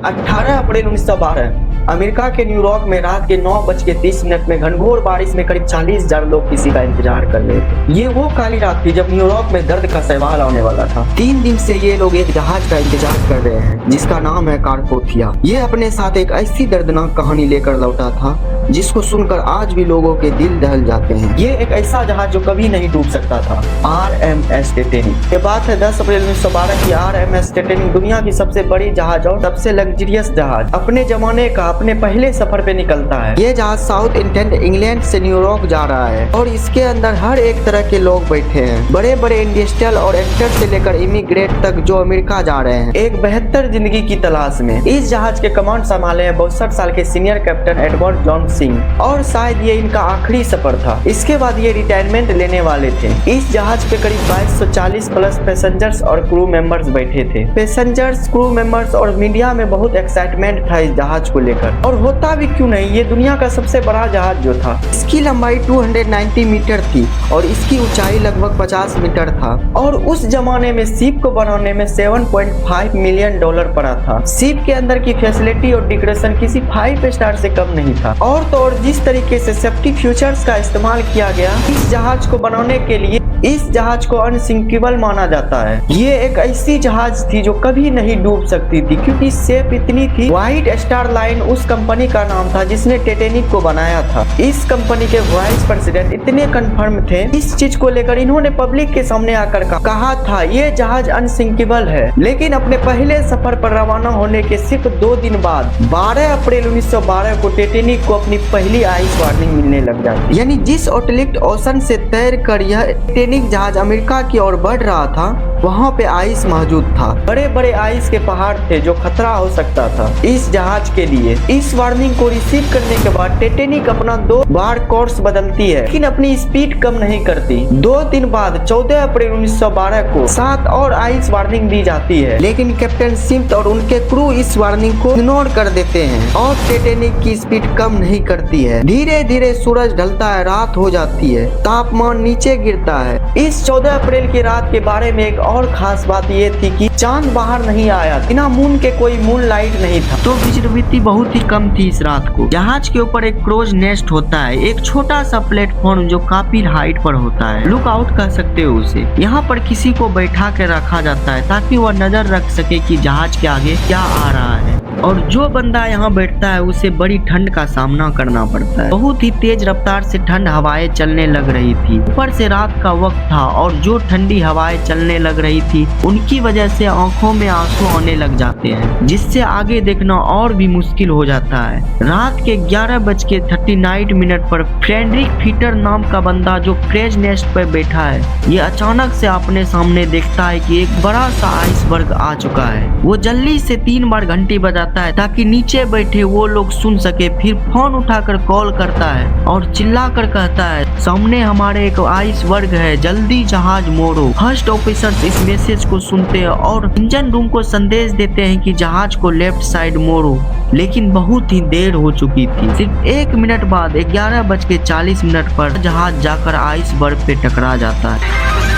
18 अप्रैल 1912 America के New York में रात के 9:30 में घनघोर बारिश में करीब 40,000 लोग किसी का इंतजार कर रहे थे। ये वो काली रात थी जब न्यूयॉर्क में दर्द का सवाल आने वाला था। 3 दिन से ये लोग एक जहाज का इंतजार कर रहे हैं जिसका नाम है कारपोथिया। ये अपने साथ एक ऐसी दर्दनाक कहानी लेकर लौटा था जिसको सुनकर आज भी लोगों के दिल दहल जाते हैं। ये एक ऐसा जहाज जो कभी नहीं डूब सकता था, RMS टाइटैनिक। ये बात है 10 अप्रैल 1912 की। RMS टाइटैनिक दुनिया की सबसे बड़ी जहाज और सबसे लग्जरियस जहाज अपने जमाने का अपने पहले सफर पे निकलता है। ये जहाज साउथ इंग्लैंड से न्यूयॉर्क जा रहा है और इसके अंदर हर एक तरह के लोग बैठे हैं, बड़े बड़े इंडस्ट्रियल और एक्टर से लेकर इमिग्रेट तक जो अमेरिका जा रहे हैं एक बेहतर जिंदगी की तलाश में। इस जहाज के कमांड संभाले हैं 62 साल के senior captain Edward John Singh और शायद ये इनका आखिरी सफर था। इसके बाद ये रिटायरमेंट लेने वाले थे। इस जहाज पे करीब 2240 प्लस पैसेंजर्स और क्रू मेंबर्स बैठे थे। पैसेंजर्स, क्रू मेंबर्स और मीडिया में बहुत एक्साइटमेंट था इस जहाज को लेकर, और होता भी क्यों नहीं, ये दुनिया का सबसे बड़ा जहाज जो था। इसकी लंबाई 290 मीटर थी और इसकी ऊंचाई लगभग 50 मीटर था। और उस जमाने में शिप को बनाने में $7.5 मिलियन पड़ा था। शिप के अंदर की फैसिलिटी और डेकोरेशन किसी 5 स्टार से कम नहीं था। और तो और जिस तरीके से सेफ्टी फीचर्स का इस्तेमाल किया गया इस जहाज को बनाने के लिए, इस जहाज को अनसिंकेबल माना जाता है। ये एक ऐसी जहाज थी जो कभी नहीं डूब सकती थी क्योंकि शेप इतनी थी। व्हाइट स्टार लाइन उस कंपनी का नाम था जिसने टाइटैनिक को बनाया था। इस कंपनी के वाइस प्रेसिडेंट इतने कंफर्म थे इस चीज को लेकर, इन्होंने पब्लिक के सामने आकर कहा था ये जहाज अनसिंकेबल है। लेकिन अपने पहले सफर पर रवाना होने के सिर्फ 2 दिन बाद 12 अप्रैल 1912 को टाइटैनिक को अपनी पहली आइस वार्निंग मिलने लग जाती। यानी जिस अटलांटिक ओशन से तैर कर यह टाइटैनिक जहाज अमेरिका की ओर बढ़ रहा था वहाँ पे आइस मौजूद था। बड़े बड़े आइस के पहाड़ थे जो खतरा हो सकता था इस जहाज के लिए। इस वार्निंग को रिसीव करने के बाद टाइटैनिक अपना 2 बार कोर्स बदलती है लेकिन अपनी स्पीड कम नहीं करती। 2 दिन बाद 14 अप्रैल 1912 को 7 और आइस वार्निंग दी जाती है, लेकिन कैप्टन स्मिथ और उनके क्रू इस वार्निंग को इग्नोर कर देते हैं और टाइटैनिक की स्पीड कम नहीं करती है। धीरे धीरे सूरज ढलता है, रात हो जाती है, तापमान नीचे गिरता है। इस 14 अप्रैल की रात के बारे में एक और खास बात ये थी कि चांद बाहर नहीं आया, बिना मून के कोई मून लाइट नहीं था, तो विजिबिलिटी बहुत ही कम थी इस रात को। जहाज के ऊपर एक क्रूज नेस्ट होता है, एक छोटा सा प्लेटफॉर्म जो काफी हाइट पर होता है, लुक आउट कह सकते हो उसे। यहाँ पर किसी को बैठा के रखा जाता है ताकि वह नजर रख सके कि जहाज के आगे क्या आ रहा है। और जो बंदा यहाँ बैठता है उसे बड़ी ठंड का सामना करना पड़ता है। बहुत ही तेज रफ्तार से ठंड हवाएं चलने लग रही थी। ऊपर से रात का वक्त था और जो ठंडी हवाएं चलने लग रही थी उनकी वजह से आंखों में आंसू आने लग जाते हैं, जिससे आगे देखना और भी मुश्किल हो जाता है। रात के 11:39 पर फ्रेडरिक फीटर नाम का बंदा जो क्रेज नेस्ट पर बैठा है, ये अचानक से अपने सामने देखता है कि एक बड़ा सा आइसबर्ग आ चुका है। वो जल्दी से 3 बार घंटी बजाता है ताकि नीचे बैठे वो लोग सुन सके। फिर फोन उठाकर कॉल करता है और चिल्लाकर कहता है सामने हमारे एक आइसबर्ग है, जल्दी जहाज मोड़ो। फर्स्ट ऑफिसर्स इस मैसेज को सुनते हैं और इंजन रूम को संदेश देते हैं कि जहाज को लेफ्ट साइड मोड़ो, लेकिन बहुत ही देर हो चुकी थी। सिर्फ 1 मिनट बाद 11:40 पर जहाज जाकर आइसबर्ग पे टकरा जाता है।